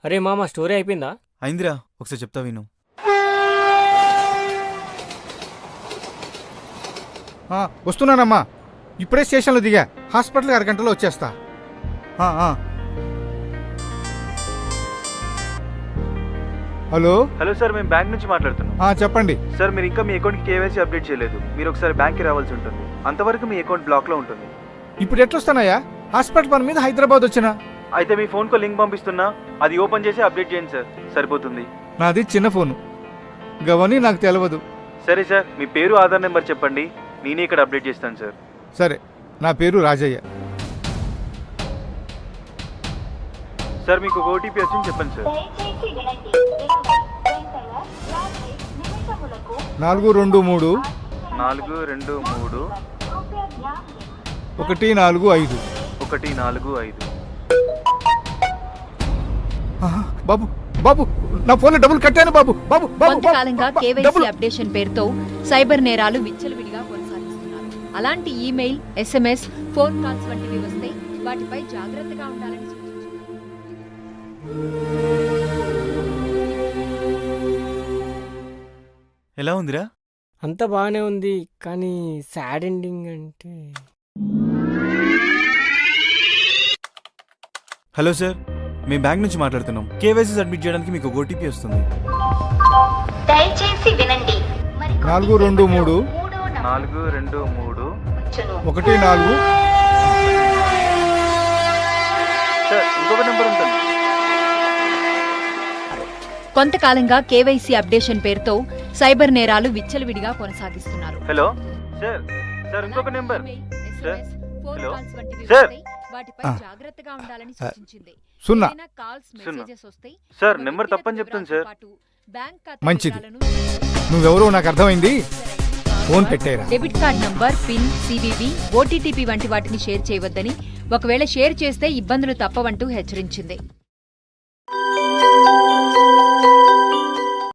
అరే మామ స్టోరీ అయిపోయిందా? అయిందిరా, ఒకసారి చెప్తా విను. వస్తున్నానమ్మా, ఇప్పుడే స్టేషన్లో దిగా. హాస్పిటల్కి అరగంటలో వచ్చేస్తా. హలో హలో సార్, మేము బ్యాంక్ నుంచి మాట్లాడుతున్నాం. చెప్పండి సార్, మీరు ఇంకా మీ అకౌంట్కి కేవైసీ అప్డేట్ చేయలేదు. మీరు ఒకసారి బ్యాంక్కి రావాల్సి ఉంటుంది. అంతవరకు మీ అకౌంట్ బ్లాక్లో ఉంటుంది. ఇప్పుడు ఎట్లొస్తానయ్యా? హాస్పిటల్ పని మీద హైదరాబాద్ వచ్చిన. అయితే మీ ఫోన్కు లింక్ పంపిస్తున్నా, అది ఓపెన్ చేసి అప్డేట్ చేయండి సార్, సరిపోతుంది. నాది చిన్న ఫోను, గవని నాకు తెలియదు. సరే సార్, మీ పేరు ఆధార్ నెంబర్ చెప్పండి, నేనే ఇక్కడ అప్డేట్ చేస్తాను సార్. సరే, నా పేరు రాజయ్య. సార్, మీకు ఒక ఓటీపీ వచ్చింది, చెప్పండి సార్. 423 423 145. 145. బాబు బాబు, నా ఫోన్లో డబ్బులు కట్టాను బాబు. బాబు కొంతకాలంగా కేవైసీ అప్డేషన్ పేరుతో సైబర్ నేరాలు విచ్చలవిడిగా కొనసాగిస్తున్నారు. అలాంటి ఈమెయిల్, SMS, ఫోన్ కాల్స్ వంటివి వస్తే వాటిపై జాగ్రత్తగా ఉండాలని సూచించారు. ఎలా ఉందిరా? అంతా బాగానే ఉంది, కానీ సాడ్ ఎండింగ్ అంటే. హలో సార్, మేము బ్యాంక్ నుంచి మాట్లాడుతున్నాం. కేవైసీ సబ్మిట్ చేయడానికి మీకు ఒక ఓటీపీ వస్తుంది. దయచేసి వినండి. 423 14. సార్, ఇంకొక నెంబర్ ఉంటుంది. కొంతకాలంగా కేవైసీ అప్డేషన్ పేరుతో సైబర్ నేరాలు విచ్చలవిడిగా కొనసాగిస్తున్నారు. హలో సార్, సార్ ఇంకొక number. SMS, phone hello. Calls వంటివి సార్. వస్తే వాటిపై జాగ్రత్తగా ఉండాలని సూచించింది. 0. ఏదైనా కాల్స్, మెసేజెస్ వస్తే సార్, తమ నెంబర్ వ్యక్తిగత తప్పని చెప్తాను సార్. వివరాలతో పాటు బ్యాంక్ ఖాతా మంచిది. వివరాలను నువ్వెవరో నాకు అర్థమైంది. ఫోన్ పెట్టేరా. Debit card number, PIN, CVV, OTP వంటి వాటిని షేర్ చేయవద్దని, ఒకవేళ షేర్ చేస్తే ఇబ్బందులు తప్పవంటూ హెచ్చరించింది.